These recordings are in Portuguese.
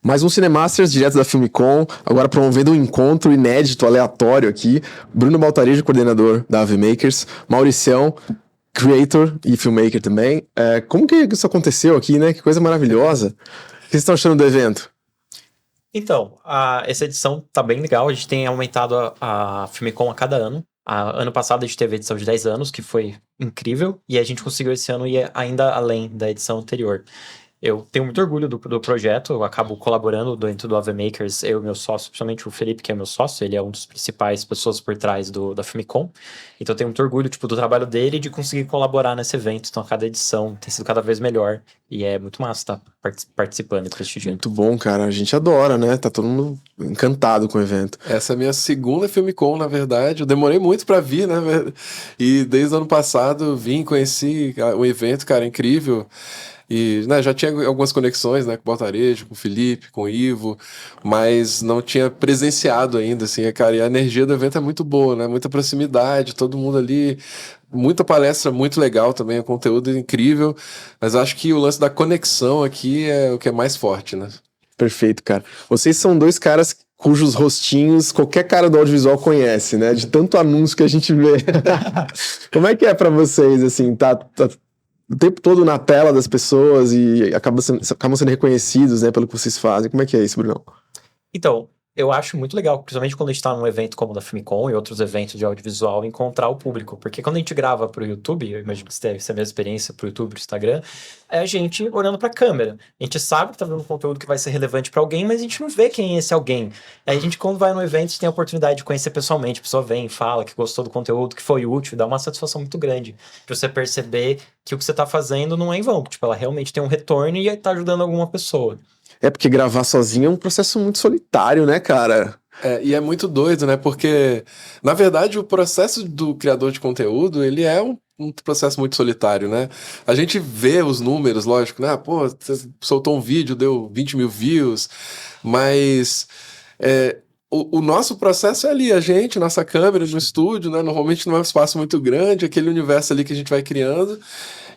Mais um Cinemasters direto da Filmicom, agora promovendo um encontro inédito, aleatório aqui. Bruno Baltarejo, coordenador da AV Makers, Mauricião, creator e filmmaker também. Como que isso aconteceu aqui, né? Que coisa maravilhosa. O que vocês estão achando do evento? Então, essa edição tá bem legal, a gente tem aumentado a Filmicom a cada ano. Ano passado a gente teve a edição de 10 anos, que foi incrível, e a gente conseguiu esse ano ir ainda além da edição anterior. Eu tenho muito orgulho do projeto, eu acabo colaborando dentro do AV Makers, eu e meu sócio, principalmente o Felipe, que é meu sócio, ele é um dos principais pessoas por trás da Filmicom, então eu tenho muito orgulho, do trabalho dele e de conseguir colaborar nesse evento, então a cada edição tem sido cada vez melhor, e é muito massa estar participando e prestigiando. Muito bom, cara, a gente adora, né? Tá todo mundo encantado com o evento. Essa é a minha segunda Filmicom, na verdade, eu demorei muito pra vir, né? E desde o ano passado vim, conheci o evento, cara, incrível. E né, já tinha algumas conexões, né, com o Baltarejo, com o Felipe, com o Ivo, mas não tinha presenciado ainda, assim, cara, e a energia do evento é muito boa, né, muita proximidade, todo mundo ali, muita palestra muito legal também, o conteúdo é incrível, mas acho que o lance da conexão aqui é o que é mais forte, né. Perfeito, cara. Vocês são dois caras cujos rostinhos qualquer cara do audiovisual conhece, né, de tanto anúncio que a gente vê. Como é que é pra vocês, assim, tá o tempo todo na tela das pessoas e acabam sendo reconhecidos, né, pelo que vocês fazem? Como é que é isso, Brunão? Então, eu acho muito legal, principalmente quando a gente tá num evento como o da Filmicom e outros eventos de audiovisual, encontrar o público. Porque quando a gente grava pro YouTube, eu imagino que você teve essa mesma experiência pro YouTube, pro Instagram, é a gente olhando pra câmera. A gente sabe que tá vendo um conteúdo que vai ser relevante pra alguém, mas a gente não vê quem é esse alguém. Aí a gente, quando vai no evento, a gente tem a oportunidade de conhecer pessoalmente. A pessoa vem, fala que gostou do conteúdo, que foi útil, dá uma satisfação muito grande. Pra você perceber que o que você tá fazendo não é em vão. Tipo, ela realmente tem um retorno e tá ajudando alguma pessoa. É porque gravar sozinho é um processo muito solitário, né, cara? E é muito doido, né? Porque, na verdade, o processo do criador de conteúdo, ele é um processo muito solitário, né? A gente vê os números, lógico, né? Pô, você soltou um vídeo, deu 20 mil views, mas o nosso processo é ali, a gente, nossa câmera no estúdio, né? Normalmente não é um espaço muito grande, aquele universo ali que a gente vai criando.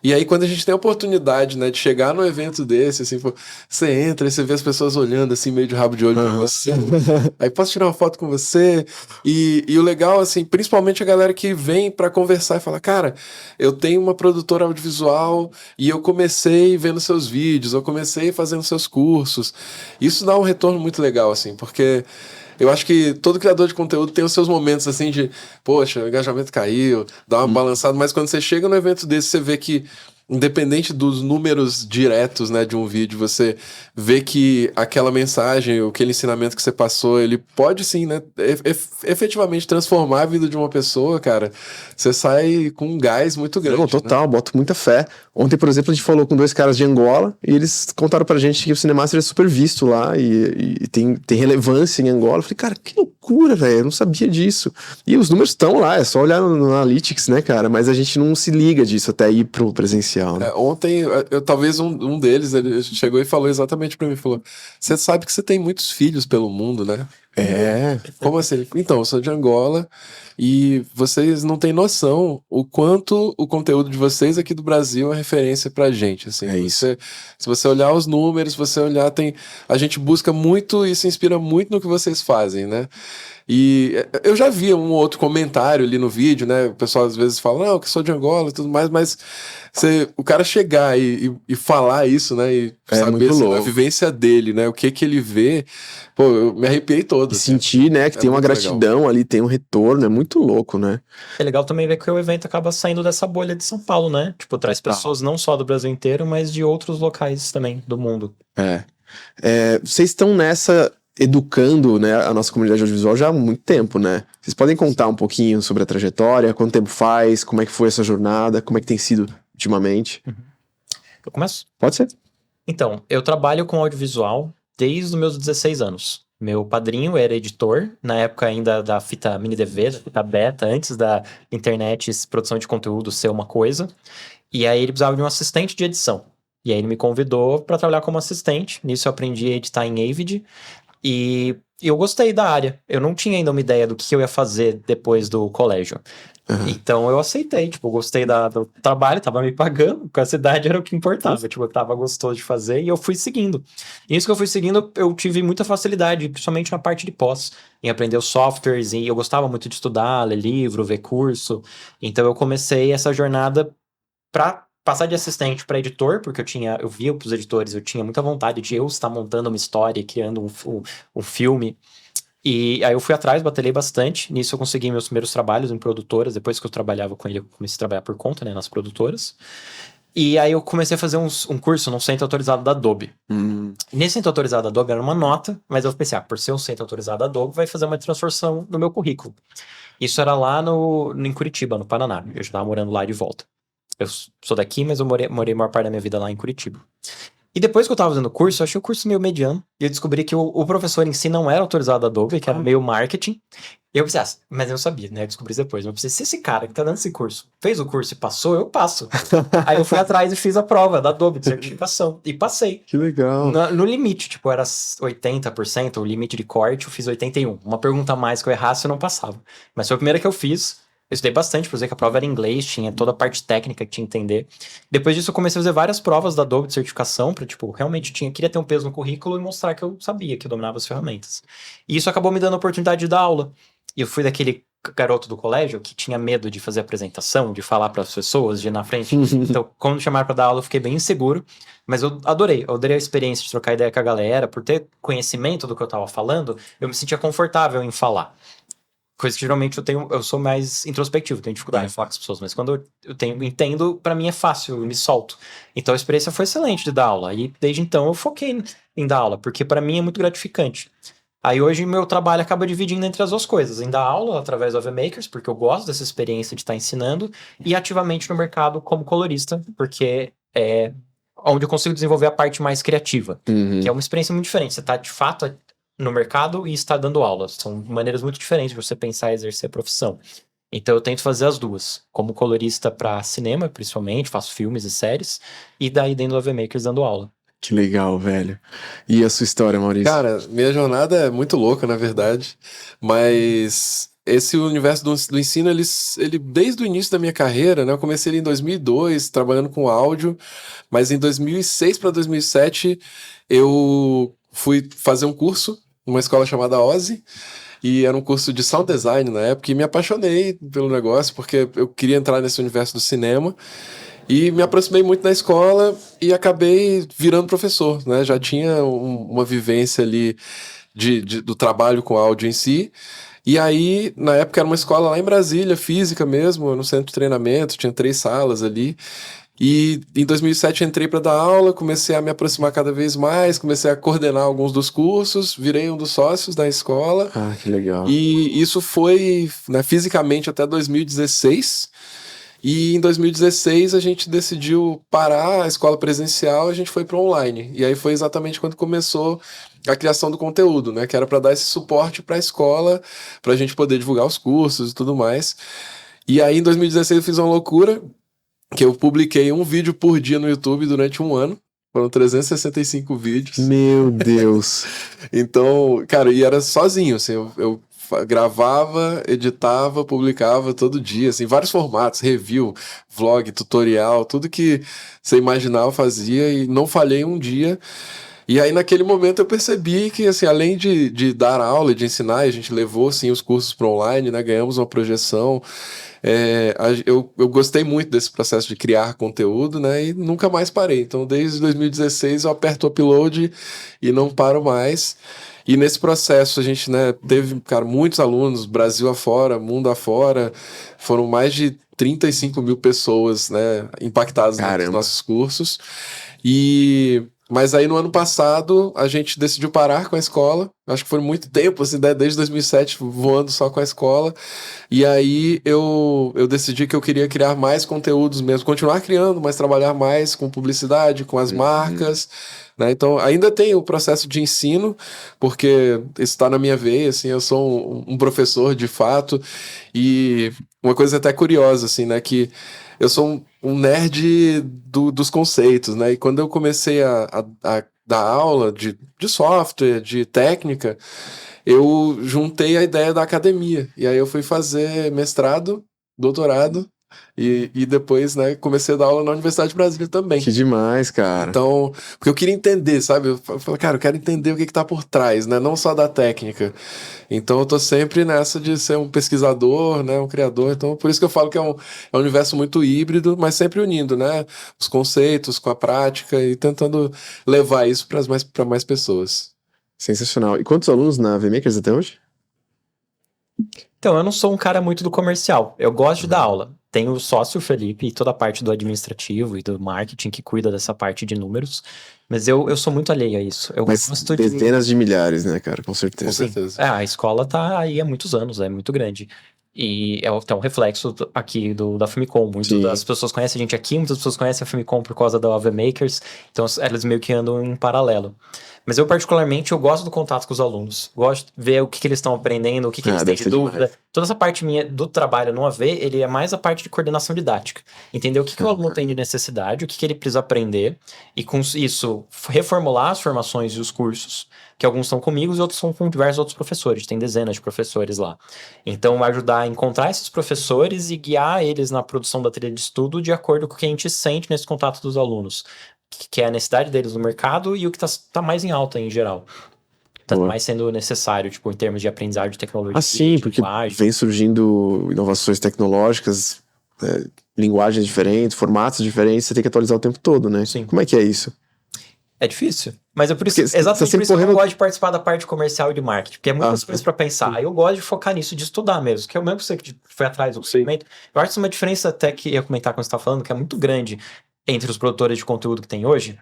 E aí, quando a gente tem a oportunidade, né, de chegar num evento desse, assim, pô, você entra e você vê as pessoas olhando, assim, meio de rabo de olho pra você. Aí, posso tirar uma foto com você? E o legal, assim, principalmente a galera que vem pra conversar e fala, cara, eu tenho uma produtora audiovisual e eu comecei vendo seus vídeos, eu comecei fazendo seus cursos. Isso dá um retorno muito legal, assim, porque eu acho que todo criador de conteúdo tem os seus momentos assim de, poxa, o engajamento caiu, dá uma balançada, mas quando você chega no evento desse, você vê que, independente dos números diretos, né, de um vídeo, você vê que aquela mensagem, aquele ensinamento que você passou, ele pode sim, né, efetivamente transformar a vida de uma pessoa, cara. Você sai com um gás muito grande. Não, total, né? Boto muita fé. Ontem, por exemplo, a gente falou com dois caras de Angola e eles contaram pra gente que o Cinemaster é super visto lá e tem relevância em Angola. Eu falei, cara, que loucura, velho, eu não sabia disso. E os números estão lá, é só olhar no Analytics, né, cara, mas a gente não se liga disso até ir pro presencial, né? Ontem, talvez um deles, ele chegou e falou exatamente pra mim, falou, você sabe que você tem muitos filhos pelo mundo, né? Como assim? Então, eu sou de Angola e vocês não têm noção o quanto o conteúdo de vocês aqui do Brasil é referência pra gente, assim. Se você olhar os números, você olhar, a gente busca muito e se inspira muito no que vocês fazem, né? E eu já vi um outro comentário ali no vídeo, né? O pessoal às vezes fala, não, que sou de Angola e tudo mais, mas o cara chegar e falar isso, né? E saber assim, a vivência dele, né? O que ele vê, pô, eu me arrepiei todo. E sentir, né, que tem uma gratidão legal ali, tem um retorno, é muito louco, né? É legal também ver que o evento acaba saindo dessa bolha de São Paulo, né? Tipo, traz pessoas não só do Brasil inteiro, mas de outros locais também do mundo. Vocês estão nessa educando, né, a nossa comunidade audiovisual já há muito tempo, né? Vocês podem contar um pouquinho sobre a trajetória, quanto tempo faz, como é que foi essa jornada, como é que tem sido ultimamente? Eu começo? Pode ser. Então, eu trabalho com audiovisual desde os meus 16 anos. Meu padrinho era editor, na época ainda da fita mini DV, da fita beta, antes da internet, produção de conteúdo ser uma coisa. E aí ele precisava de um assistente de edição. E aí ele me convidou para trabalhar como assistente. Nisso eu aprendi a editar em Avid. E E eu gostei da área. Eu não tinha ainda uma ideia do que eu ia fazer depois do colégio. Então eu aceitei, tipo, eu gostei do trabalho, tava me pagando, com essa idade era o que importava, tipo, eu tava gostoso de fazer e eu fui seguindo. E isso que eu fui seguindo, eu tive muita facilidade, principalmente na parte de pós, em aprender os softwares, e eu gostava muito de estudar, ler livro, ver curso. Então eu comecei essa jornada pra passar de assistente para editor, porque eu via pros editores, eu tinha muita vontade de eu estar montando uma história, criando um filme. E aí eu fui atrás, batalhei bastante. Nisso eu consegui meus primeiros trabalhos em produtoras. Depois que eu trabalhava com ele, eu comecei a trabalhar por conta, né, nas produtoras. E aí eu comecei a fazer um curso num centro autorizado da Adobe. Nesse centro autorizado da Adobe era uma nota, mas eu pensei, por ser um centro autorizado da Adobe, vai fazer uma transformação no meu currículo. Isso era lá em Curitiba, no Paraná. Eu já estava morando lá de volta. Eu sou daqui, mas eu morei a maior parte da minha vida lá em Curitiba. E depois que eu tava fazendo o curso, eu achei o curso meio mediano. E eu descobri que o professor em si não era autorizado da Adobe, que era meio marketing. E eu pensei, mas eu sabia, né? Eu descobri isso depois. Eu pensei, se esse cara que tá dando esse curso fez o curso e passou, eu passo. Aí eu fui atrás e fiz a prova da Adobe de certificação. E passei. Que legal. No limite, tipo, era 80%, o limite de corte, eu fiz 81%. Uma pergunta a mais que eu errasse, eu não passava. Mas foi a primeira que eu fiz. Eu estudei bastante, por exemplo, que a prova era em inglês, tinha toda a parte técnica que tinha que entender. Depois disso, eu comecei a fazer várias provas da Adobe de certificação, pra, tipo, realmente queria ter um peso no currículo e mostrar que eu sabia, que eu dominava as ferramentas. E isso acabou me dando a oportunidade de dar aula. E eu fui daquele garoto do colégio que tinha medo de fazer apresentação, de falar para as pessoas, de ir na frente. Então, quando me chamaram para dar aula, eu fiquei bem inseguro, mas eu adorei a experiência de trocar ideia com a galera, por ter conhecimento do que eu tava falando, eu me sentia confortável em falar. Coisa que geralmente eu sou mais introspectivo, tenho dificuldade em falar com as pessoas, mas quando eu entendo, pra mim é fácil, eu me solto. Então a experiência foi excelente de dar aula, e desde então eu foquei em dar aula, porque pra mim é muito gratificante. Aí hoje meu trabalho acaba dividindo entre as duas coisas, em dar aula através do AVMakers, porque eu gosto dessa experiência de estar ensinando, e ativamente no mercado como colorista, porque é onde eu consigo desenvolver a parte mais criativa, que é uma experiência muito diferente, você tá de fato no mercado e está dando aulas. São maneiras muito diferentes de você pensar e exercer a profissão. Então eu tento fazer as duas. Como colorista para cinema, principalmente, faço filmes e séries, e daí dentro do AVMakers dando aula. Que legal, velho. E a sua história, Maurício? Cara, minha jornada é muito louca, na verdade, mas esse universo do ensino, ele desde o início da minha carreira, né, eu comecei ele em 2002, trabalhando com áudio, mas em 2006 para 2007 eu fui fazer um curso numa escola chamada OSI, e era um curso de sound design na época, e me apaixonei pelo negócio, porque eu queria entrar nesse universo do cinema, e me aproximei muito da escola e acabei virando professor, né? Já tinha uma vivência ali do trabalho com áudio em si. E aí, na época, era uma escola lá em Brasília, física mesmo, no centro de treinamento, tinha 3 salas ali. E em 2007 entrei para dar aula, comecei a me aproximar cada vez mais, comecei a coordenar alguns dos cursos, virei um dos sócios da escola. Ah, que legal. E isso foi, né, fisicamente até 2016. E em 2016 a gente decidiu parar a escola presencial, a gente foi para online. E aí foi exatamente quando começou a criação do conteúdo, né? Que era para dar esse suporte para a escola, para a gente poder divulgar os cursos e tudo mais. E aí em 2016 eu fiz uma loucura, que eu publiquei um vídeo por dia no YouTube durante um ano. Foram 365 vídeos. Meu Deus. Então, cara, e era sozinho, assim, eu gravava, editava, publicava todo dia, assim, vários formatos, review, vlog, tutorial, tudo que você imaginava eu fazia e não falhei um dia. E aí naquele momento eu percebi que, assim, além de dar aula e de ensinar, a gente levou, assim, os cursos para online, né, ganhamos uma projeção. Eu gostei muito desse processo de criar conteúdo, né, e nunca mais parei. Então, desde 2016 eu aperto o upload e não paro mais. E nesse processo a gente, né, teve, cara, muitos alunos, Brasil afora, mundo afora, foram mais de 35 mil pessoas, né, impactadas nos nossos cursos. Mas aí no ano passado a gente decidiu parar com a escola, acho que foi muito tempo, assim, desde 2007 voando só com a escola, e aí eu decidi que eu queria criar mais conteúdos mesmo, continuar criando, mas trabalhar mais com publicidade, com as marcas, né? Então ainda tem o processo de ensino, porque isso está na minha veia, assim, eu sou um professor de fato, e uma coisa até curiosa, assim, né, que eu sou um nerd dos conceitos, né? E quando eu comecei a dar aula de software, de técnica, eu juntei a ideia da academia. E aí eu fui fazer mestrado, doutorado, e depois, né, comecei a dar aula na Universidade de Brasília também. Que demais, cara. Então, porque eu queria entender, sabe? Eu falei, cara, eu quero entender o que tá por trás, né? Não só da técnica. Então eu tô sempre nessa de ser um pesquisador, né? Um criador. Então, por isso que eu falo que é um universo muito híbrido, mas sempre unindo, né? Os conceitos com a prática e tentando levar isso para mais pessoas. Sensacional. E quantos alunos na VMakers até hoje? Então, eu não sou um cara muito do comercial. Eu gosto de dar aula. Tenho o sócio Felipe e toda a parte do administrativo e do marketing que cuida dessa parte de números. Mas eu sou muito alheio a isso. Eu Mas gosto de... dezenas de milhares, né, cara? Com certeza. Com certeza. A escola tá aí há muitos anos, é muito grande. E é um reflexo aqui da Famicom. Sim. Das pessoas conhecem a gente aqui, muitas pessoas conhecem a Famicom por causa da VMakers, então elas meio que andam em paralelo. Mas eu, particularmente, eu gosto do contato com os alunos. Gosto de ver o que eles estão aprendendo, o que eles têm de dúvida. Demais. Toda essa parte minha do trabalho no AV, ele é mais a parte de coordenação didática. Entender o que o aluno tem de necessidade, o que ele precisa aprender, e com isso, reformular as formações e os cursos, que alguns são comigo e outros são com diversos outros professores. Tem dezenas de professores lá. Então, ajudar a encontrar esses professores e guiar eles na produção da trilha de estudo de acordo com o que a gente sente nesse contato dos alunos, que é a necessidade deles no mercado e o que tá mais em alta em geral. Tá mais sendo necessário, tipo, em termos de aprendizagem de tecnologia. Sim, porque vem surgindo inovações tecnológicas, linguagens diferentes, formatos diferentes, você tem que atualizar o tempo todo, né? Sim. Como é que é isso? É difícil. Mas por isso, exatamente por isso que eu não gosto de participar da parte comercial e de marketing, porque é muitas coisas para pensar. Aí eu gosto de focar nisso, de estudar mesmo, que é o mesmo que você que foi atrás do conhecimento. Eu acho que isso é uma diferença até que ia comentar quando você está falando, que é muito grande entre os produtores de conteúdo que tem hoje.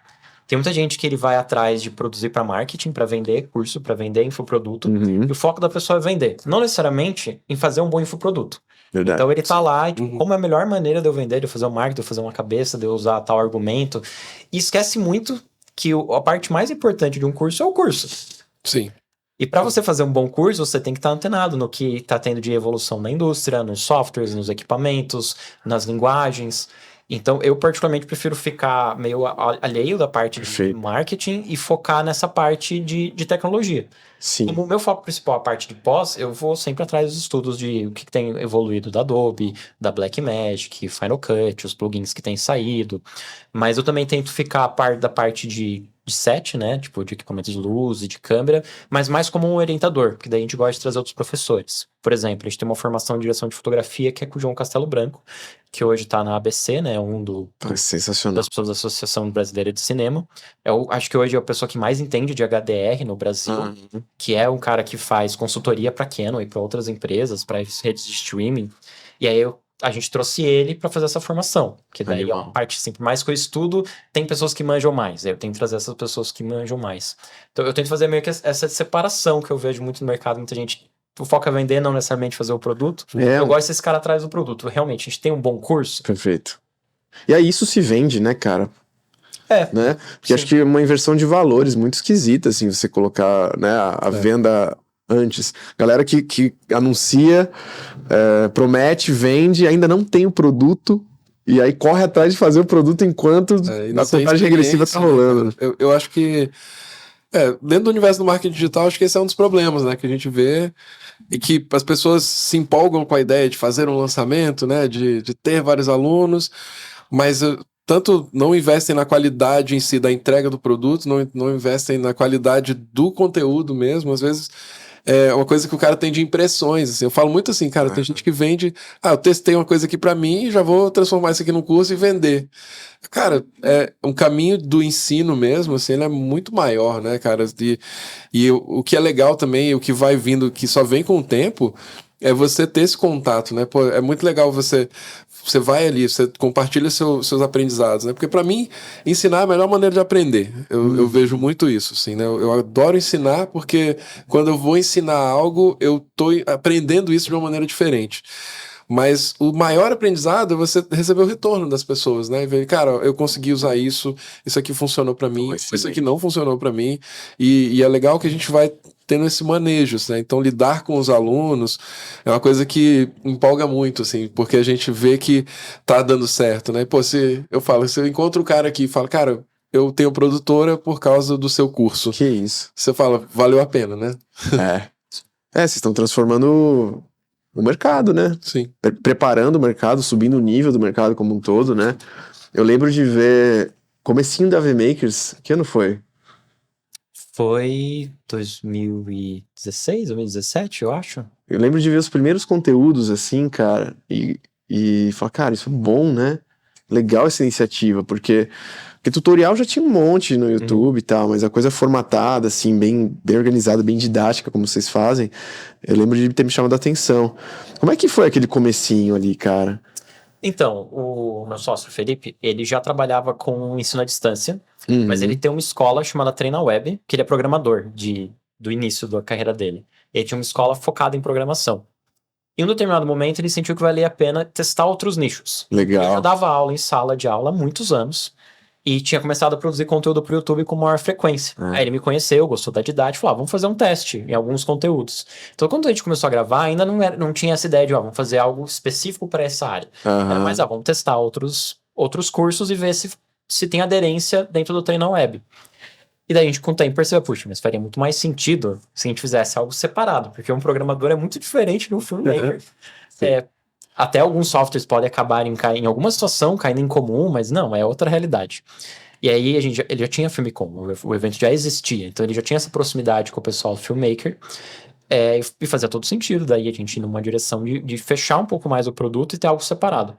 Tem muita gente que ele vai atrás de produzir para marketing, para vender curso, para vender infoproduto, e o foco da pessoa é vender, não necessariamente em fazer um bom infoproduto. Verdade. Então ele tá lá, tipo, como é a melhor maneira de eu vender, de eu fazer um marketing, de eu fazer uma cabeça, de eu usar tal argumento, e esquece muito que a parte mais importante de um curso é o curso. Sim. E para você fazer um bom curso, você tem que estar antenado no que está tendo de evolução na indústria, nos softwares, nos equipamentos, nas linguagens. Então, eu particularmente prefiro ficar meio alheio da parte de marketing e focar nessa parte de tecnologia. Sim. Como o meu foco principal, a parte de pós, eu vou sempre atrás dos estudos de o que tem evoluído da Adobe, da Blackmagic, Final Cut, os plugins que têm saído. Mas eu também tento ficar a par da parte de set, né? Tipo, de equipamentos de luz e de câmera, mas mais como um orientador, porque daí a gente gosta de trazer outros professores. Por exemplo, a gente tem uma formação de direção de fotografia que é com o João Castelo Branco, que hoje está na ABC, né? Sensacional. Das pessoas da Associação Brasileira de Cinema. Eu acho que hoje é a pessoa que mais entende de HDR no Brasil, que é um cara que faz consultoria para Canon e para outras empresas, para redes de streaming. E aí a gente trouxe ele para fazer essa formação, que daí é uma parte assim, por mais que eu estudo, tem pessoas que manjam mais, eu tenho que trazer essas pessoas que manjam mais. Então eu tento fazer meio que essa separação que eu vejo muito no mercado, muita gente foca vender, não necessariamente fazer o produto. Eu gosto desse cara atrás do produto. Realmente, a gente tem um bom curso. Perfeito. E aí isso se vende, né, cara? Né? Porque acho que é uma inversão de valores muito esquisita, assim, você colocar, né, a venda antes. Galera que anuncia, promete, vende, ainda não tem o produto, e aí corre atrás de fazer o produto enquanto a contagem regressiva tá rolando. Eu acho que dentro do universo do marketing digital, acho que esse é um dos problemas, né, que a gente vê, e que as pessoas se empolgam com a ideia de fazer um lançamento, né, de ter vários alunos, mas tanto não investem na qualidade em si da entrega do produto, não investem na qualidade do conteúdo mesmo, às vezes é uma coisa que o cara tem de impressões, assim. Eu falo muito assim, cara, tem gente que vende, eu testei uma coisa aqui pra mim e já vou transformar isso aqui num curso e vender. Cara, um caminho do ensino mesmo, assim, ele é muito maior, né, cara, e o que é legal também, o que vai vindo, que só vem com o tempo, é você ter esse contato, né, pô, é muito legal você vai ali, você compartilha seus aprendizados, né? Porque para mim, ensinar é a melhor maneira de aprender. Eu vejo muito isso, assim, né? Eu adoro ensinar porque quando eu vou ensinar algo, eu tô aprendendo isso de uma maneira diferente. Mas o maior aprendizado é você receber o retorno das pessoas, né? E ver, cara, eu consegui usar isso aqui funcionou para mim, isso aqui não funcionou para mim. E é legal que a gente vai tendo esse manejo, né? Então lidar com os alunos é uma coisa que empolga muito, assim, porque a gente vê que tá dando certo, né? Pô, se eu encontro o cara aqui e falo, cara, eu tenho produtora por causa do seu curso. Que isso. Você fala, valeu a pena, né? Vocês estão transformando o mercado, né? Sim. Preparando o mercado, subindo o nível do mercado como um todo, né? Eu lembro de ver comecinho da AV Makers, que ano foi? Foi 2016, 2017, eu acho. Eu lembro de ver os primeiros conteúdos assim, cara, e falar, cara, isso é bom, né? Legal essa iniciativa, porque tutorial já tinha um monte no YouTube e tal, mas a coisa formatada, assim, bem organizada, bem didática, como vocês fazem, eu lembro de ter me chamado a atenção. Como é que foi aquele comecinho ali, cara? Então, o meu sócio, Felipe, ele já trabalhava com ensino à distância, Uhum. mas ele tem uma escola chamada Treina Web, que ele é programador do início da carreira dele. Ele tinha uma escola focada em programação. Em um determinado momento, ele sentiu que valia a pena testar outros nichos. Ele já Legal. dava aula em sala de aula há muitos anos e tinha começado a produzir conteúdo para o YouTube com maior frequência. Aí ele me conheceu, gostou da didática, falou, vamos fazer um teste em alguns conteúdos. Então, quando a gente começou a gravar, ainda não tinha essa ideia de, vamos fazer algo específico para essa área. Era mais, vamos testar outros cursos e ver se tem aderência dentro do Treina Web. E daí a gente, com o tempo, percebeu, puxa, mas faria muito mais sentido se a gente fizesse algo separado, porque um programador é muito diferente de um filmmaker. Até alguns softwares podem acabar em alguma situação caindo em comum, mas não, é outra realidade. E aí ele já tinha Filmicom, o evento já existia, então ele já tinha essa proximidade com o pessoal do filmmaker, e fazia todo sentido, daí a gente ir numa direção de fechar um pouco mais o produto e ter algo separado.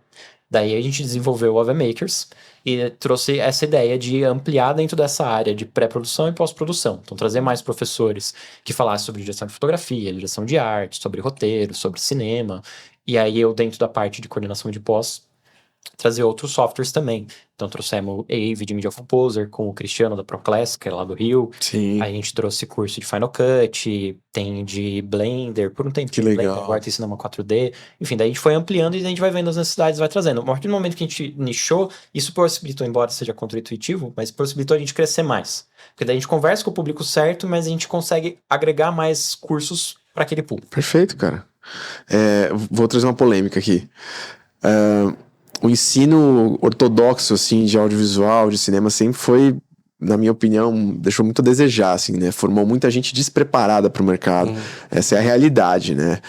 Daí a gente desenvolveu o AV Makers e trouxe essa ideia de ampliar dentro dessa área de pré-produção e pós-produção. Então, trazer mais professores que falassem sobre direção de fotografia, direção de arte, sobre roteiro, sobre cinema. E aí eu, dentro da parte de coordenação de pós, trazer outros softwares também. Então, trouxemos o AVE de Media Composer com o Cristiano da Proclass, que é lá do Rio. Sim. Aí a gente trouxe curso de Final Cut, tem de Blender, por um tempo Que de Blender, legal. agora tem cinema 4D. Enfim, daí a gente foi ampliando e a gente vai vendo as necessidades, vai trazendo. A partir do momento que a gente nichou, isso possibilitou, embora seja contra-intuitivo, mas possibilitou a gente crescer mais. Porque daí a gente conversa com o público certo, mas a gente consegue agregar mais cursos para aquele público. Perfeito, cara. Vou trazer uma polêmica aqui. O ensino ortodoxo, assim, de audiovisual, de cinema, sempre foi, na minha opinião, deixou muito a desejar, assim, né? Formou muita gente despreparada para o mercado. Essa é a realidade, né?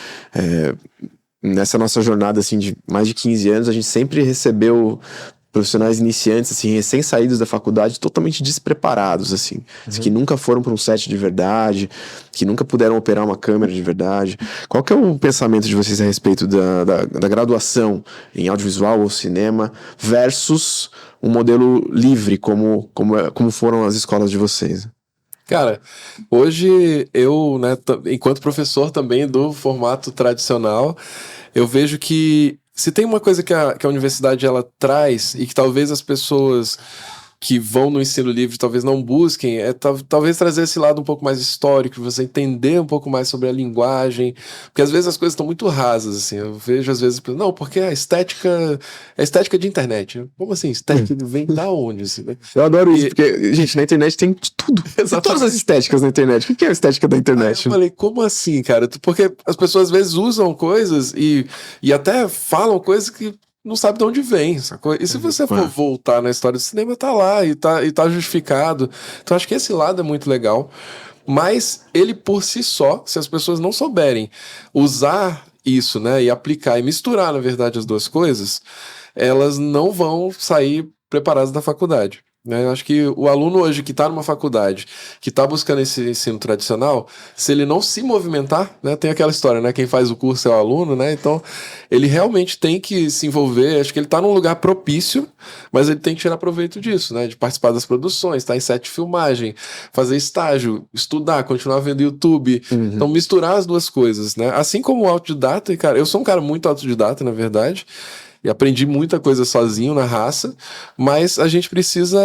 Nessa nossa jornada, assim, de mais de 15 anos, a gente sempre recebeu profissionais iniciantes, assim, recém-saídos da faculdade, totalmente despreparados, assim. Que nunca foram para um set de verdade, que nunca puderam operar uma câmera de verdade. Qual que é o pensamento de vocês a respeito da graduação em audiovisual ou cinema versus um modelo livre, como foram as escolas de vocês? Cara, hoje eu, né, enquanto professor também do formato tradicional, eu vejo que se tem uma coisa que a universidade ela traz e que talvez as pessoas que vão no ensino livre talvez não busquem, talvez trazer esse lado um pouco mais histórico, você entender um pouco mais sobre a linguagem, porque às vezes as coisas estão muito rasas, assim, eu vejo às vezes, não, porque a estética de internet. Como assim? Estética vem da onde? Assim, né? Eu adoro isso, porque, gente, na internet tem de tudo. Tem todas as estéticas na internet. O que é a estética da internet? Aí eu falei, como assim, cara? Porque as pessoas às vezes usam coisas e até falam coisas que não sabe de onde vem, sacou? E se você for voltar na história do cinema, tá lá e tá justificado. Então acho que esse lado é muito legal. Mas ele por si só, se as pessoas não souberem usar isso, né, e aplicar e misturar, na verdade, as duas coisas, elas não vão sair preparadas da faculdade. Né? Eu acho que o aluno hoje que está numa faculdade, que está buscando esse ensino tradicional, se ele não se movimentar, né? Tem aquela história, né? Quem faz o curso é o aluno, né? Então, ele realmente tem que se envolver. Acho que ele está num lugar propício, mas ele tem que tirar proveito disso, né? De participar das produções, estar em set de filmagem, fazer estágio, estudar, continuar vendo YouTube. Então, misturar as duas coisas, né? Assim como o autodidata, e, cara, eu sou um cara muito autodidata, na verdade, e aprendi muita coisa sozinho na raça, mas a gente precisa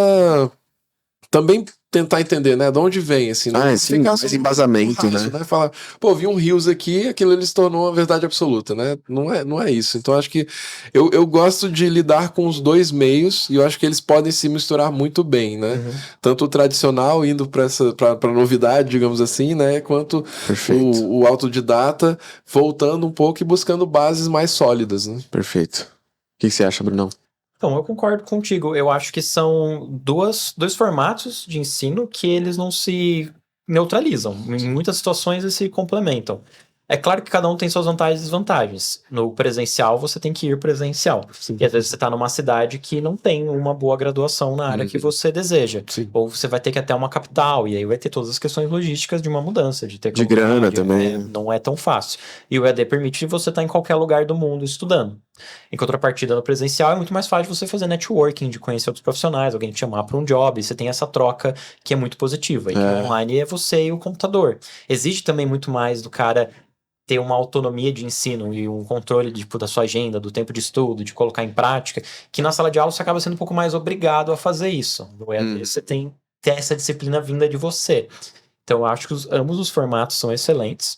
também tentar entender, né, de onde vem, assim, né? Sim, mais embasamento, raso, né? Falar, pô, vi um rios aqui, aquilo ele se tornou uma verdade absoluta, né? Não é isso. Então, acho que eu gosto de lidar com os dois meios e eu acho que eles podem se misturar muito bem, né? Tanto o tradicional indo para novidade, digamos assim, né? Quanto o autodidata voltando um pouco e buscando bases mais sólidas, né? Perfeito. O que você acha, Brunão? Então, eu concordo contigo. Eu acho que são dois formatos de ensino que eles não se neutralizam. Em muitas situações eles se complementam. É claro que cada um tem suas vantagens e desvantagens. No presencial, você tem que ir presencial. Sim. E às vezes você está numa cidade que não tem uma boa graduação na área que você deseja. Sim. Ou você vai ter que ir até uma capital, e aí vai ter todas as questões logísticas de uma mudança, de ter De grana também. Não é tão fácil. E o EAD permite você estar em qualquer lugar do mundo estudando. Em contrapartida, no presencial é muito mais fácil você fazer networking, de conhecer outros profissionais, alguém te chamar para um job, você tem essa troca que é muito positiva. E que online é você e o computador. Exige também muito mais do cara ter uma autonomia de ensino e um controle tipo, da sua agenda, do tempo de estudo, de colocar em prática, que na sala de aula você acaba sendo um pouco mais obrigado a fazer isso. No EAD você tem ter essa disciplina vinda de você. Então eu acho que ambos os formatos são excelentes.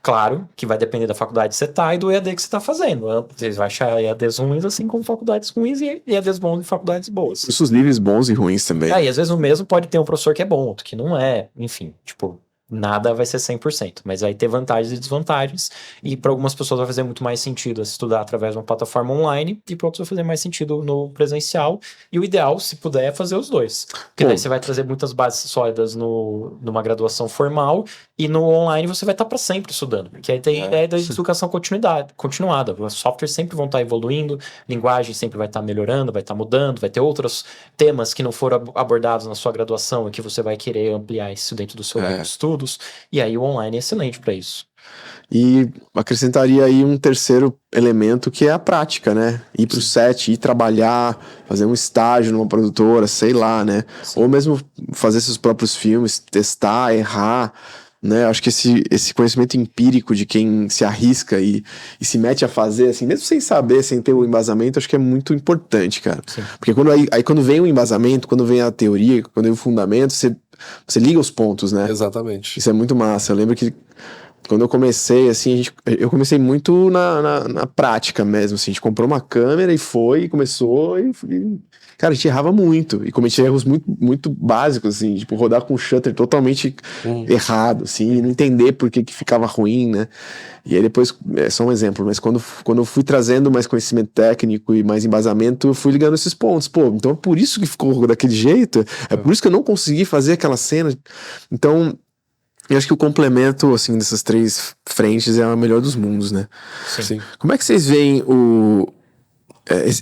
Claro que vai depender da faculdade que você tá e do EAD que você tá fazendo. Você vai achar EADs ruins assim como faculdades ruins e EADs bons e faculdades boas. Cursos livres bons e ruins também. E às vezes o mesmo pode ter um professor que é bom, outro que não é. Enfim, tipo, nada vai ser 100%, mas vai ter vantagens e desvantagens. E para algumas pessoas vai fazer muito mais sentido estudar através de uma plataforma online e para outros vai fazer mais sentido no presencial. E o ideal, se puder, é fazer os dois. Porque daí você vai trazer muitas bases sólidas numa graduação formal e no online você vai estar para sempre estudando. Porque aí tem a ideia da educação continuada. Os softwares sempre vão estar evoluindo, linguagem sempre vai estar melhorando, vai estar mudando, vai ter outros temas que não foram abordados na sua graduação e que você vai querer ampliar isso dentro do seu estudo. E aí o online é excelente para isso. E acrescentaria aí um terceiro elemento que é a prática, né? Ir pro set, ir trabalhar, fazer um estágio numa produtora, sei lá, né? Sim. Ou mesmo fazer seus próprios filmes, testar, errar, né? Acho que esse conhecimento empírico de quem se arrisca e se mete a fazer, assim, mesmo sem saber, sem ter o embasamento, acho que é muito importante, cara. Sim. Porque quando vem o embasamento, quando vem a teoria, quando vem o fundamento, você liga os pontos, né? Exatamente. Isso é muito massa. Eu lembro que quando eu comecei, assim, eu comecei muito na prática mesmo, assim. A gente comprou uma câmera e começou e cara, a gente errava muito. E cometia erros muito, muito básicos, assim. Tipo, rodar com o shutter totalmente errado, assim. E não entender por que ficava ruim, né? E aí depois, é só um exemplo, mas quando eu fui trazendo mais conhecimento técnico e mais embasamento, eu fui ligando esses pontos. Pô, então é por isso que ficou daquele jeito? É por isso que eu não consegui fazer aquela cena? Então, eu acho que o complemento, assim, dessas três frentes é o melhor dos mundos, né? Sim. Como é que vocês veem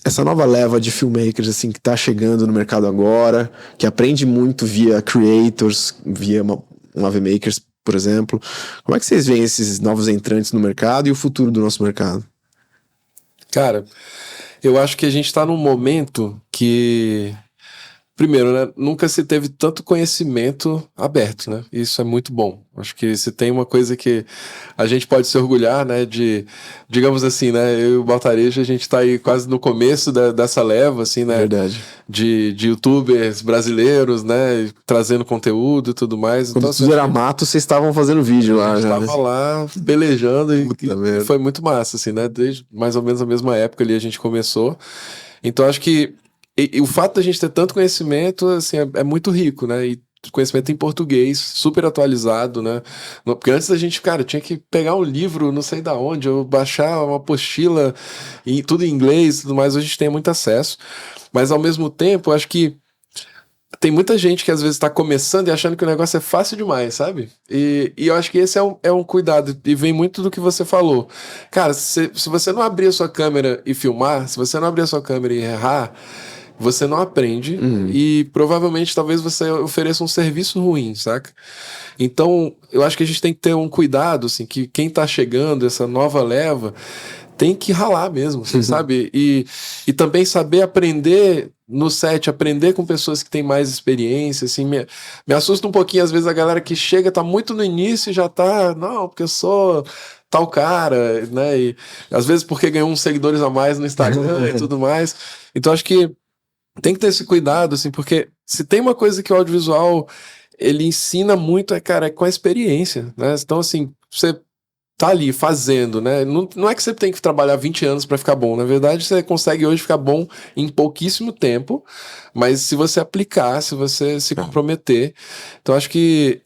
essa nova leva de filmmakers, assim, que tá chegando no mercado agora, que aprende muito via creators, via uma VMakers, por exemplo. Como é que vocês veem esses novos entrantes no mercado e o futuro do nosso mercado? Cara, eu acho que a gente tá num momento que... Primeiro, né, nunca se teve tanto conhecimento aberto, né? Isso é muito bom. Acho que se tem uma coisa que a gente pode se orgulhar, né, digamos assim, né, eu e o Baltarejo, a gente tá aí quase no começo dessa leva, assim, né? Verdade. De youtubers brasileiros, né, trazendo conteúdo e tudo mais. Quando então, tudo era mato, vocês estavam fazendo vídeo lá, já. Tava lá, pelejando e foi muito massa, assim, né? Desde mais ou menos a mesma época ali a gente começou. Então, acho que e o fato da gente ter tanto conhecimento, assim, é muito rico, né? E conhecimento em português, super atualizado, né? Porque antes a gente, cara, tinha que pegar um livro, não sei da onde, ou baixar uma apostila, e tudo em inglês e tudo mais. Hoje a gente tem muito acesso. Mas, ao mesmo tempo, acho que tem muita gente que às vezes está começando e achando que o negócio é fácil demais, sabe? E eu acho que esse é um cuidado, e vem muito do que você falou. Cara, se você não abrir a sua câmera e filmar, se você não abrir a sua câmera e errar, você não aprende e provavelmente talvez você ofereça um serviço ruim, saca? Então, eu acho que a gente tem que ter um cuidado, assim, que quem tá chegando, essa nova leva, tem que ralar mesmo, sabe? E também saber aprender no set, aprender com pessoas que têm mais experiência, assim, me assusta um pouquinho, às vezes, a galera que chega, tá muito no início e já tá, não, porque eu sou tal cara, né? E às vezes porque ganhou uns seguidores a mais no Instagram e tudo mais. Então, acho que tem que ter esse cuidado, assim, porque se tem uma coisa que o audiovisual ele ensina muito, cara, é com a experiência, né? Então, assim, você tá ali fazendo, né? Não é que você tem que trabalhar 20 anos para ficar bom. Na verdade, você consegue hoje ficar bom em pouquíssimo tempo, mas se você aplicar, se você se comprometer. Então, acho que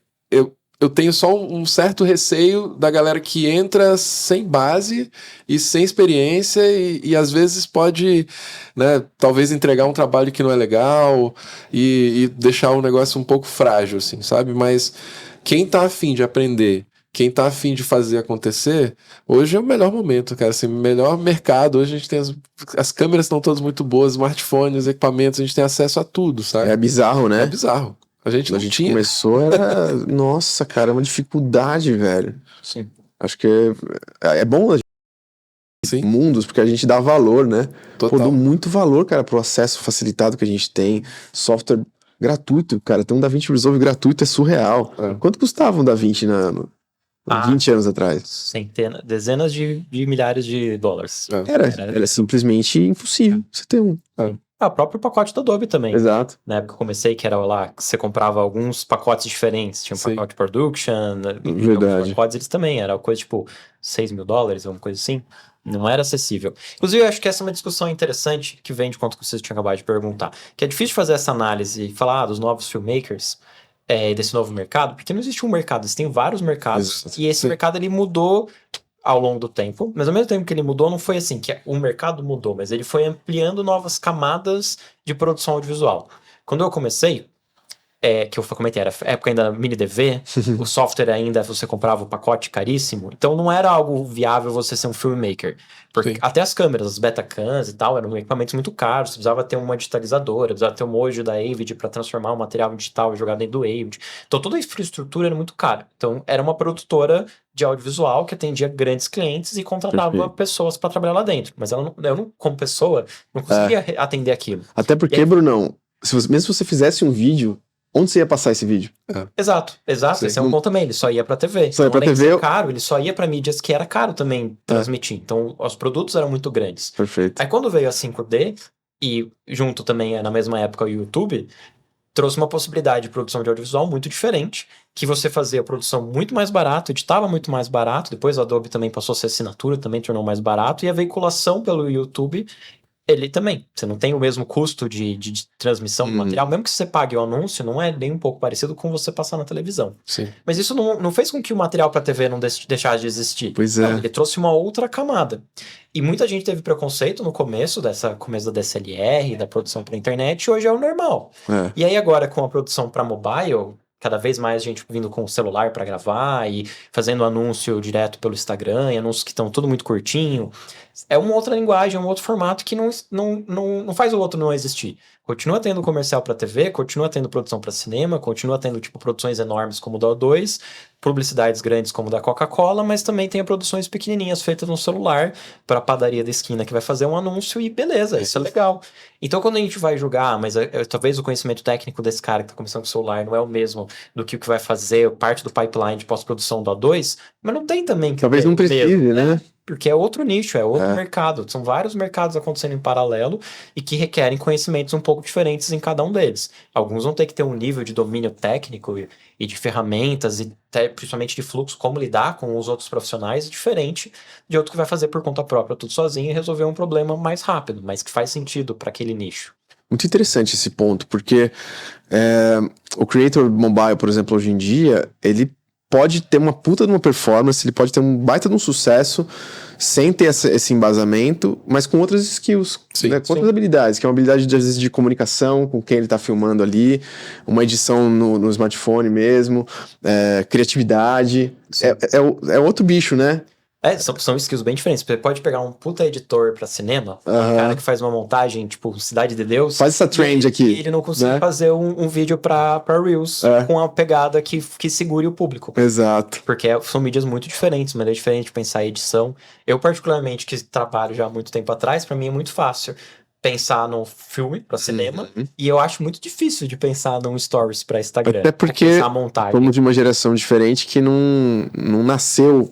eu tenho só um certo receio da galera que entra sem base e sem experiência e às vezes pode, né, talvez entregar um trabalho que não é legal e deixar o negócio um pouco frágil, assim, sabe? Mas quem tá afim de aprender, quem tá afim de fazer acontecer, hoje é o melhor momento, cara, assim, melhor mercado. Hoje a gente tem as câmeras estão todas muito boas, smartphones, equipamentos, a gente tem acesso a tudo, sabe? É bizarro, né? É bizarro. A gente Quando não a gente tinha. começou era... Nossa, cara, é uma dificuldade, velho. Sim. Acho que é bom a gente Sim, mundos, porque a gente dá valor, né? Pô, total. dou muito valor, cara, pro acesso facilitado que a gente tem. Software gratuito, cara. Ter um DaVinci Resolve gratuito é surreal. É. Quanto custava um DaVinci 20 anos atrás? Dezenas de milhares de dólares. É. Era simplesmente impossível você ter um. O próprio pacote da Adobe também. Exato. Na época que eu comecei, que era lá, que você comprava alguns pacotes diferentes. Tinha um Sim. pacote Production, e Verdade. alguns pacotes eles também. Era coisa tipo $6 mil, alguma coisa assim. Não era acessível. Inclusive, eu acho que essa é uma discussão interessante que vem de conta que vocês tinham acabado de perguntar. Que é difícil fazer essa análise e falar dos novos filmmakers, desse novo mercado, porque não existe um mercado, existem vários mercados. Exato. E esse Sim. mercado, ele mudou ao longo do tempo, mas ao mesmo tempo que ele mudou, não foi assim que o mercado mudou, mas ele foi ampliando novas camadas de produção audiovisual. Quando eu comecei, que eu comentei, era época ainda mini DV, o software ainda você comprava o pacote caríssimo, então não era algo viável você ser um filmmaker. Porque Sim. até as câmeras, as Betacams e tal, eram equipamentos muito caros, você precisava ter uma digitalizadora, precisava ter um mojo da Avid para transformar o material em digital e jogar dentro do Avid. Então toda a infraestrutura era muito cara. Então era uma produtora de audiovisual que atendia grandes clientes e contratava Perfeito. pessoas para trabalhar lá dentro. Mas eu não, como pessoa, não conseguia atender aquilo. Até porque, E aí- Brunão, mesmo se você fizesse um vídeo, onde você ia passar esse vídeo? Exato. Sim. Esse é um ponto também. Ele só ia pra TV. Só ia pra além de TV, ser caro, ele só ia pra mídias que era caro também transmitir. Então, os produtos eram muito grandes. Perfeito. Aí, quando veio a 5D, e junto também, na mesma época, o YouTube, trouxe uma possibilidade de produção de audiovisual muito diferente, que você fazia a produção muito mais barato, editava muito mais barato, depois a Adobe também passou a ser assinatura, também tornou mais barato, e a veiculação pelo YouTube, ele também. Você não tem o mesmo custo de transmissão do material, mesmo que você pague o anúncio, não é nem um pouco parecido com você passar na televisão. Sim. Mas isso não fez com que o material para TV não deixasse de existir. Pois é. Não, ele trouxe uma outra camada. E muita gente teve preconceito no começo da DSLR, da produção para internet, e hoje é o normal. É. E aí agora com a produção para mobile, cada vez mais gente vindo com o celular para gravar e fazendo anúncio direto pelo Instagram, e anúncios que estão tudo muito curtinho. É uma outra linguagem, é um outro formato que não faz o outro não existir. Continua tendo comercial para TV, continua tendo produção para cinema, continua tendo tipo produções enormes como o da O2, publicidades grandes como da Coca-Cola, mas também tem produções pequenininhas feitas no celular para a padaria da esquina que vai fazer um anúncio e beleza, isso é legal. Então quando a gente vai julgar, mas talvez o conhecimento técnico desse cara que está começando com o celular não é o mesmo do que o que vai fazer parte do pipeline de pós-produção do A2, mas não tem também que Talvez ter não precise, mesmo, né? porque é outro nicho, é outro mercado. São vários mercados acontecendo em paralelo e que requerem conhecimentos um pouco diferentes em cada um deles. Alguns vão ter que ter um nível de domínio técnico e de ferramentas e principalmente de fluxo, como lidar com os outros profissionais, diferente de outro que vai fazer por conta própria tudo sozinho e resolver um problema mais rápido, mas que faz sentido para aquele nicho. Muito interessante esse ponto, porque o Creator Mobile, por exemplo, hoje em dia, ele pode ter uma puta de uma performance, ele pode ter um baita de um sucesso sem ter esse embasamento, mas com outras skills, Sim, né? Com outras habilidades, que é uma habilidade, às vezes, de comunicação com quem ele tá filmando ali, uma edição no smartphone mesmo, criatividade, é outro bicho, né? São skills bem diferentes. Você pode pegar um puta editor pra cinema, um cara que faz uma montagem, tipo, Cidade de Deus. Faz essa trend aqui. E ele não consegue né? fazer um vídeo pra Reels com a pegada que segure o público. Exato. Porque são mídias muito diferentes, mas é diferente de pensar em edição. Eu, particularmente, que trabalho já há muito tempo atrás, pra mim é muito fácil pensar num filme pra cinema, e eu acho muito difícil de pensar num stories pra Instagram. Até porque pensar a montagem. somos de uma geração diferente que não nasceu,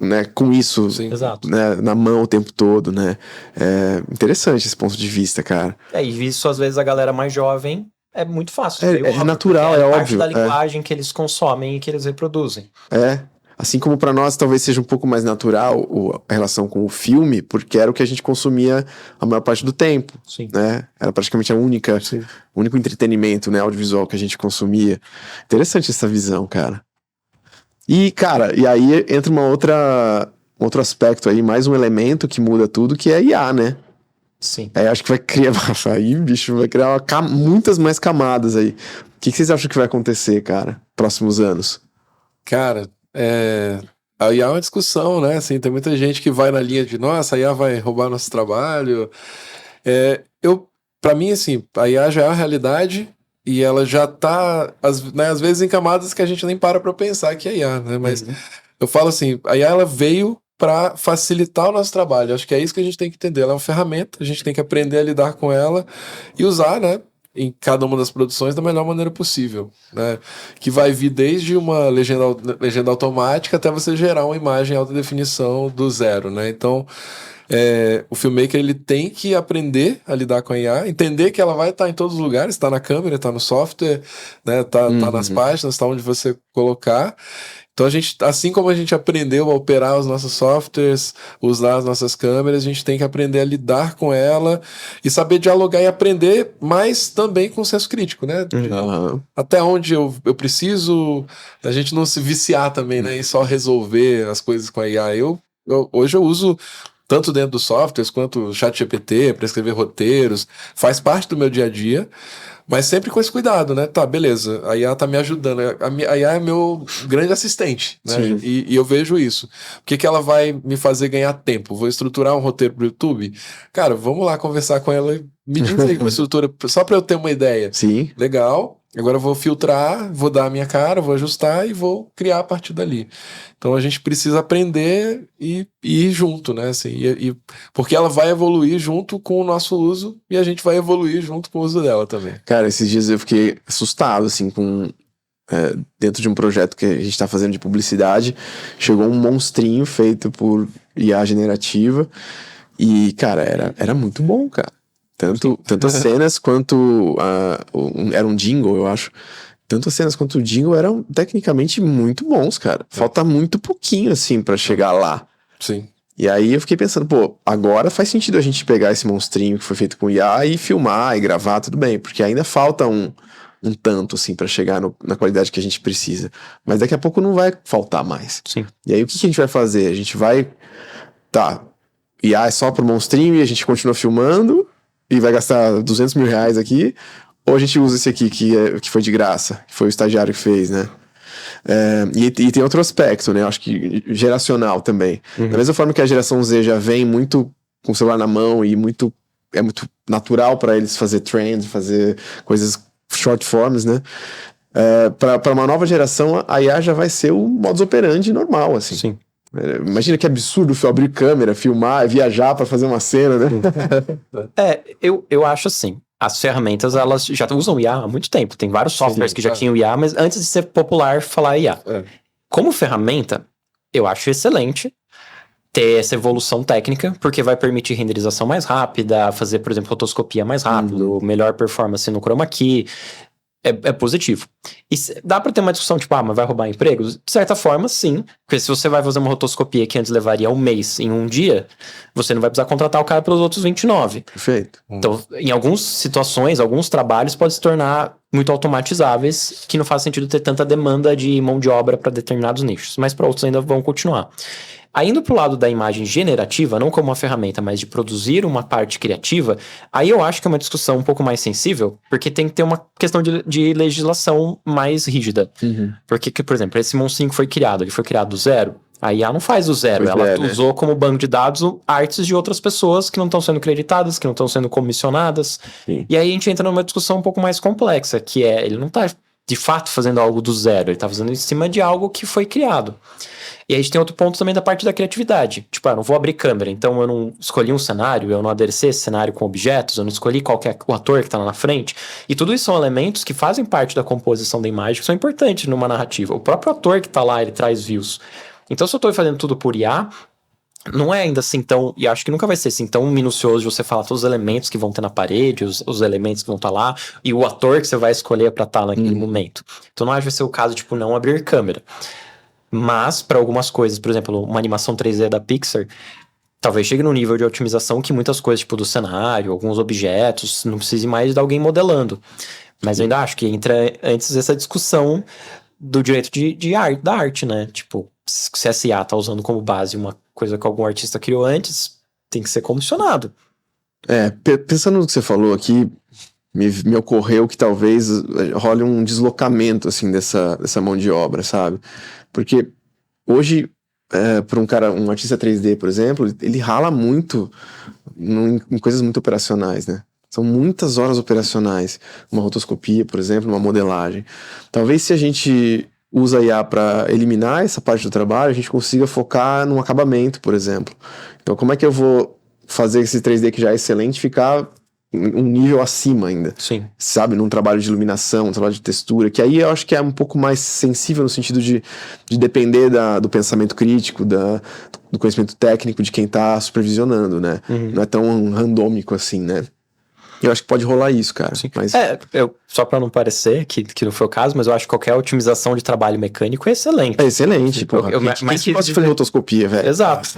né, com isso, Exato. né, na mão o tempo todo, né? É interessante esse ponto de vista, cara. E isso, às vezes, a galera mais jovem é muito fácil. É natural, é parte óbvio. da linguagem que eles consomem e que eles reproduzem. Assim como para nós talvez seja um pouco mais natural a relação com o filme, porque era o que a gente consumia a maior parte do tempo, Sim. né? Era praticamente o único entretenimento, né, audiovisual que a gente consumia. Interessante essa visão, cara. E, cara, e aí entra um outro aspecto aí, mais um elemento que muda tudo, que é a IA, né? Sim. Acho que vai criar, aí, bicho, vai criar muitas mais camadas aí. O que vocês acham que vai acontecer, cara, próximos anos? Cara, A IA é uma discussão, né? Assim, tem muita gente que vai na linha de, nossa, a IA vai roubar nosso trabalho. Para mim, assim, a IA já é uma realidade e ela já tá, às vezes, em camadas que a gente nem para pensar que é IA, né? Mas eu falo assim, a IA ela veio para facilitar o nosso trabalho. Acho que é isso que a gente tem que entender. Ela é uma ferramenta, a gente tem que aprender a lidar com ela e usar, né? Em cada uma das produções da melhor maneira possível, né? Que vai vir desde uma legenda automática até você gerar uma imagem em alta definição do zero, né? Então, o filmmaker ele tem que aprender a lidar com a IA, entender que ela vai estar em todos os lugares, está na câmera, está no software, né? Tá nas páginas, está onde você colocar. Então assim como a gente aprendeu a operar os nossos softwares, usar as nossas câmeras, a gente tem que aprender a lidar com ela e saber dialogar e aprender, mas também com senso crítico, né? Até onde eu preciso, a gente não se viciar também, né? E só resolver as coisas com a IA. Hoje eu uso tanto dentro dos softwares quanto o ChatGPT para escrever roteiros, faz parte do meu dia a dia. Mas sempre com esse cuidado, né? Tá, beleza, a IA tá me ajudando. A IA é meu grande assistente, né? E eu vejo isso. O que ela vai me fazer ganhar tempo? Vou estruturar um roteiro pro YouTube? Cara, vamos lá conversar com ela. Me diz aí uma estrutura, só pra eu ter uma ideia. Sim. Legal. Agora eu vou filtrar, vou dar a minha cara, vou ajustar e vou criar a partir dali. Então a gente precisa aprender e ir junto, né? Assim, porque ela vai evoluir junto com o nosso uso e a gente vai evoluir junto com o uso dela também. Cara, esses dias eu fiquei assustado, assim, dentro de um projeto que a gente tá fazendo de publicidade, chegou um monstrinho feito por IA generativa e, cara, era muito bom, cara. Tanto as cenas quanto era um jingle, eu acho. Tanto as cenas quanto o jingle eram tecnicamente muito bons, cara. Falta muito pouquinho, assim, pra chegar lá. Sim. E aí eu fiquei pensando, pô, agora faz sentido a gente pegar esse monstrinho que foi feito com IA e filmar e gravar, tudo bem. Porque ainda falta um tanto, assim, pra chegar na qualidade que a gente precisa. Mas daqui a pouco não vai faltar mais. Sim. E aí o que a gente vai fazer? A gente vai... Tá, IA é só pro monstrinho e a gente continua filmando... e vai gastar 200 mil reais aqui, ou a gente usa esse aqui que foi de graça, que foi o estagiário que fez, né? E tem outro aspecto, né? Acho que geracional também. Da mesma forma que a geração Z já vem muito com o celular na mão e é muito natural para eles fazer trends, fazer coisas short forms, né? Para uma nova geração, a IA já vai ser o modus operandi normal, assim. Sim. Imagina que absurdo abrir câmera, filmar, viajar pra fazer uma cena, né? Eu acho assim, as ferramentas elas já usam IA há muito tempo, tem vários softwares que já tinham IA, mas antes de ser popular falar IA. Como ferramenta, eu acho excelente ter essa evolução técnica, porque vai permitir renderização mais rápida, fazer, por exemplo, rotoscopia mais rápido, melhor performance no chroma key. É positivo. E dá pra ter uma discussão, tipo, mas vai roubar empregos? De certa forma, sim. Porque se você vai fazer uma rotoscopia que antes levaria um mês em um dia, você não vai precisar contratar o cara pelos outros 29. Perfeito. Então, em algumas situações, alguns trabalhos podem se tornar muito automatizáveis, que não faz sentido ter tanta demanda de mão de obra para determinados nichos. Mas para outros ainda vão continuar. Indo pro lado da imagem generativa, não como uma ferramenta, mas de produzir uma parte criativa, aí eu acho que é uma discussão um pouco mais sensível, porque tem que ter uma questão de legislação mais rígida. Porque, por exemplo, esse monstrinho que foi criado, ele foi criado do zero, a IA não faz do zero, ela usou como banco de dados artes de outras pessoas que não estão sendo creditadas, que não estão sendo comissionadas. Sim. E aí a gente entra numa discussão um pouco mais complexa, que ele não tá de fato fazendo algo do zero, ele tá fazendo em cima de algo que foi criado. E aí a gente tem outro ponto também da parte da criatividade. Tipo, eu não vou abrir câmera, então eu não escolhi um cenário, eu não aderecei esse cenário com objetos, eu não escolhi qual que é o ator que tá lá na frente. E tudo isso são elementos que fazem parte da composição da imagem, que são importantes numa narrativa. O próprio ator que tá lá, ele traz views. Então se eu tô fazendo tudo por IA, não é ainda assim tão, e acho que nunca vai ser assim tão minucioso de você falar todos os elementos que vão ter na parede, os elementos que vão estar lá, e o ator que você vai escolher pra estar naquele momento. Então não acho que vai ser o caso, tipo, não abrir câmera. Mas, para algumas coisas, por exemplo, uma animação 3D da Pixar, talvez chegue num nível de otimização que muitas coisas, tipo do cenário, alguns objetos, não precise mais de alguém modelando. Mas eu ainda acho que entra antes essa discussão do direito de arte, da arte, né? Tipo, se a IA tá usando como base uma coisa que algum artista criou antes, tem que ser comissionado. Pensando no que você falou aqui, me ocorreu que talvez role um deslocamento, assim, dessa mão de obra, sabe? Porque hoje, para um artista 3D, por exemplo, ele rala muito em coisas muito operacionais, né? São muitas horas operacionais. Uma rotoscopia, por exemplo, uma modelagem. Talvez se a gente usa a IA para eliminar essa parte do trabalho, a gente consiga focar no acabamento, por exemplo. Então, como é que eu vou fazer esse 3D que já é excelente ficar um nível acima ainda? Sim. Sabe? Num trabalho de iluminação, um trabalho de textura, que aí eu acho que é um pouco mais sensível no sentido de depender do pensamento crítico, do conhecimento técnico de quem tá supervisionando, né? Não é tão randômico assim, né? Eu acho que pode rolar isso, cara. Sim. Mas... só pra não parecer que não foi o caso, mas eu acho que qualquer otimização de trabalho mecânico é excelente. É excelente, porra. Quem que gosta de fazer rotoscopia, velho? Exato.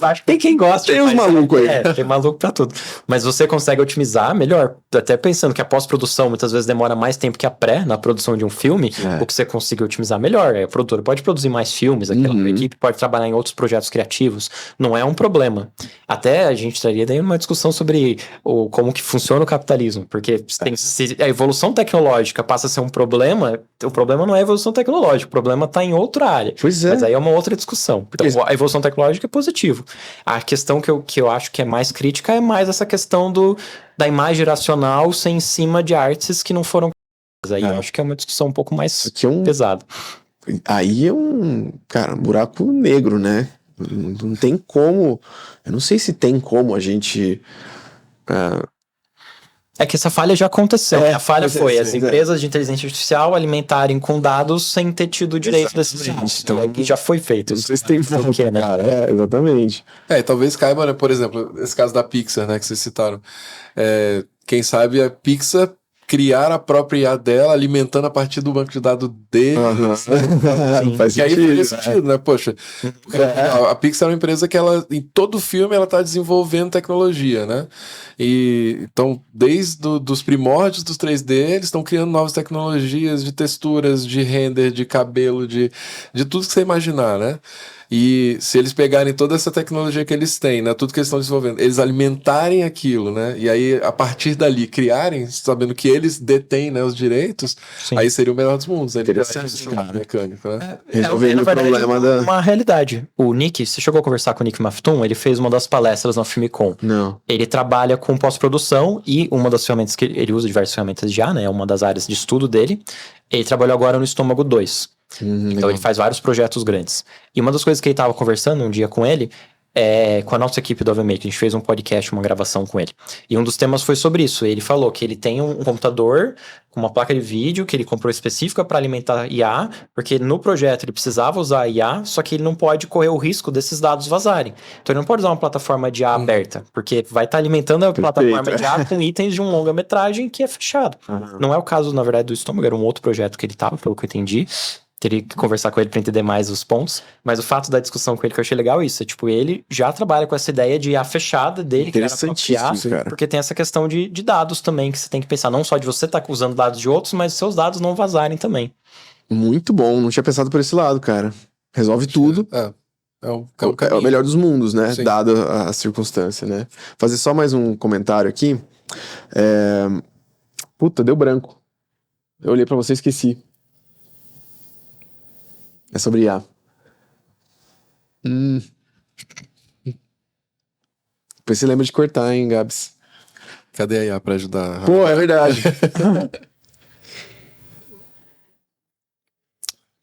Acho que tem quem gosta. Tem uns malucos aí. Tem maluco pra tudo. Mas você consegue otimizar melhor. Até pensando que a pós-produção muitas vezes demora mais tempo que a pré na produção de um filme, o que você consegue otimizar melhor. A produtora pode produzir mais filmes, aquela equipe pode trabalhar em outros projetos criativos. Não é um problema. Até a gente estaria daí numa discussão sobre como que funciona o capitalismo. Porque se a evolução tecnológica passa a ser um problema, o problema não é a evolução tecnológica, o problema está em outra área. Pois é. Mas aí é uma outra discussão. Então, a evolução tecnológica é positivo. A questão que eu acho que é mais crítica é mais essa questão da imagem racional ser em cima de artes que não foram... Aí eu acho que é uma discussão um pouco mais pesada. Aí é um buraco negro, né? Não tem como... Eu não sei se tem como a gente... É que essa falha já aconteceu. A falha foi as empresas de inteligência artificial alimentarem com dados sem ter tido o direito desses dados. Então, aqui já foi feito. Não sei se tem volta, né? Cara. Exatamente. Talvez caiba, né, por exemplo, esse caso da Pixar, né, que vocês citaram. Quem sabe a Pixar criar a própria IA dela, alimentando a partir do banco de dados deles. Faz que sentido, aí faria sentido, né? Poxa, a Pixar é uma empresa que ela, em todo filme, ela tá desenvolvendo tecnologia, né? E então, desde os primórdios dos 3D, eles estão criando novas tecnologias de texturas, de render, de cabelo, de tudo que você imaginar, né? E se eles pegarem toda essa tecnologia que eles têm, né, tudo que eles estão desenvolvendo, eles alimentarem aquilo, né, e aí a partir dali criarem, sabendo que eles detêm, né, os direitos, aí seria o melhor dos mundos. Interessante, cara. Mecânico, né? Resolvendo o problema da... uma realidade. O Nick, você chegou a conversar com o Nick Mafton? Ele fez uma das palestras na Filmicon. Não. Ele trabalha com pós-produção e uma das ferramentas que ele usa, diversas ferramentas já, né, é uma das áreas de estudo dele. Ele trabalhou agora no Estômago 2. Então ele faz vários projetos grandes. E uma das coisas que ele tava conversando um dia com ele, com a nossa equipe do AVMake, a gente fez um podcast, uma gravação com ele. E um dos temas foi sobre isso. Ele falou que ele tem um computador com uma placa de vídeo que ele comprou específica para alimentar IA, porque no projeto ele precisava usar a IA, só que ele não pode correr o risco desses dados vazarem. Então ele não pode usar uma plataforma de IA aberta, porque vai estar alimentando a plataforma de IA com itens de um longa-metragem que é fechado. Não é o caso, na verdade, do Estômago, era um outro projeto que ele tava, pelo que eu entendi. Teria que conversar com ele pra entender mais os pontos. Mas o fato da discussão com ele que eu achei legal é isso. Tipo, ele já trabalha com essa ideia de IA fechada dele. Interessantíssimo, cara. Porque tem essa questão de dados também, que você tem que pensar. Não só de você estar usando dados de outros, mas os seus dados não vazarem também. Muito bom. Não tinha pensado por esse lado, cara. Resolve tudo. É o melhor dos mundos, né? Sim. Dado a circunstância, né? Fazer só mais um comentário aqui. Puta, deu branco. Eu olhei pra você e esqueci. É sobre IA. Depois você lembra de cortar, hein, Gabs? Cadê a IA pra ajudar? Pô, é verdade.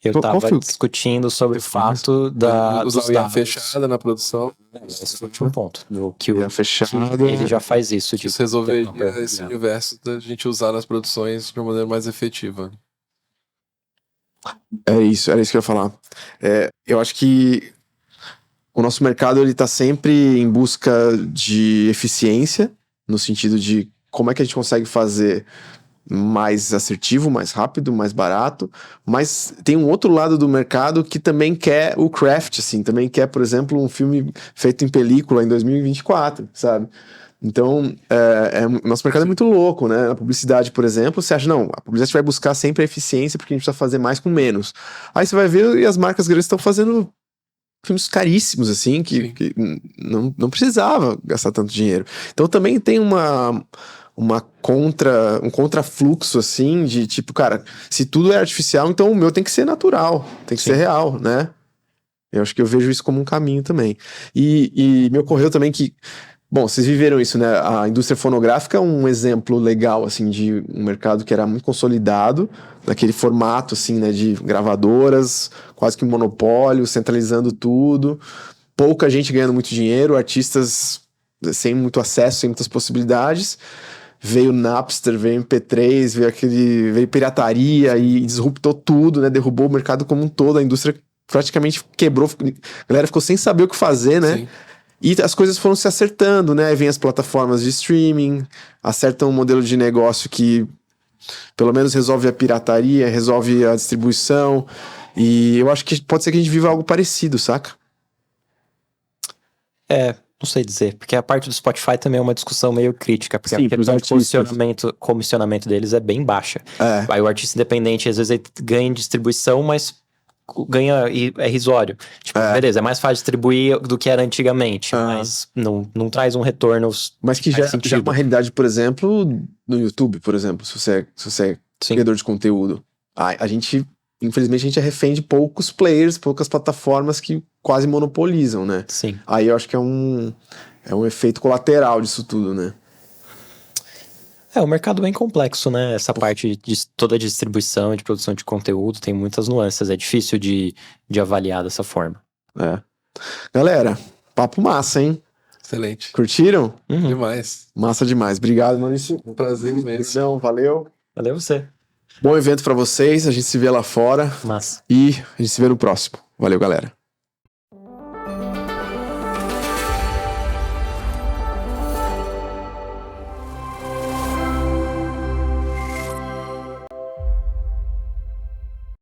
Eu tava discutindo sobre o fato usar a IA fechada na produção. Esse foi o último ponto. Que IA fechada. ele já faz isso. Isso resolver esse universo da gente usar nas produções de uma maneira mais efetiva. Era isso que eu ia falar. Eu acho que o nosso mercado ele tá sempre em busca de eficiência, no sentido de como é que a gente consegue fazer mais assertivo, mais rápido, mais barato, mas tem um outro lado do mercado que também quer o craft, assim, também quer, por exemplo, um filme feito em película em 2024, sabe? Então, nosso mercado é muito louco, né? A publicidade, por exemplo, você acha, não, a publicidade vai buscar sempre a eficiência porque a gente precisa fazer mais com menos. Aí você vai ver e as marcas grandes estão fazendo filmes caríssimos, assim, que não precisava gastar tanto dinheiro. Então também tem um contrafluxo, assim, de tipo, cara, se tudo é artificial, então o meu tem que ser natural, tem que ser real, né? Eu acho que eu vejo isso como um caminho também. E me ocorreu também que, bom, vocês viveram isso, né? A indústria fonográfica é um exemplo legal, assim, de um mercado que era muito consolidado, naquele formato, assim, né, de gravadoras, quase que um monopólio, centralizando tudo, pouca gente ganhando muito dinheiro, artistas sem muito acesso, sem muitas possibilidades. Veio Napster, veio MP3, veio pirataria e disruptou tudo, né? Derrubou o mercado como um todo, a indústria praticamente quebrou, a galera ficou sem saber o que fazer, né? Sim. E as coisas foram se acertando, né? Aí vem as plataformas de streaming, acertam um modelo de negócio que pelo menos resolve a pirataria, resolve a distribuição. E eu acho que pode ser que a gente viva algo parecido, saca? Não sei dizer, porque a parte do Spotify também é uma discussão meio crítica, porque Sim, a questão pros de comissionamento deles é bem baixa. É. Aí o artista independente, às vezes, ele ganha em distribuição, mas ganha e é risório. Tipo, beleza, é mais fácil distribuir do que era antigamente, mas não traz um retorno. Mas que já é uma realidade, por exemplo, no YouTube, por exemplo, se você é criador de conteúdo. A gente, infelizmente, a gente é refém de poucos players, poucas plataformas que quase monopolizam, né? Sim. Aí eu acho que é um efeito colateral disso tudo, né? É um mercado bem complexo, né? Essa parte de toda a distribuição e de produção de conteúdo tem muitas nuances. É difícil de avaliar dessa forma. É. Galera, papo massa, hein? Excelente. Curtiram? Demais. Massa demais. Obrigado, Maurício. Um prazer imenso. Não, valeu. Valeu você. Bom evento pra vocês. A gente se vê lá fora. Massa. E a gente se vê no próximo. Valeu, galera.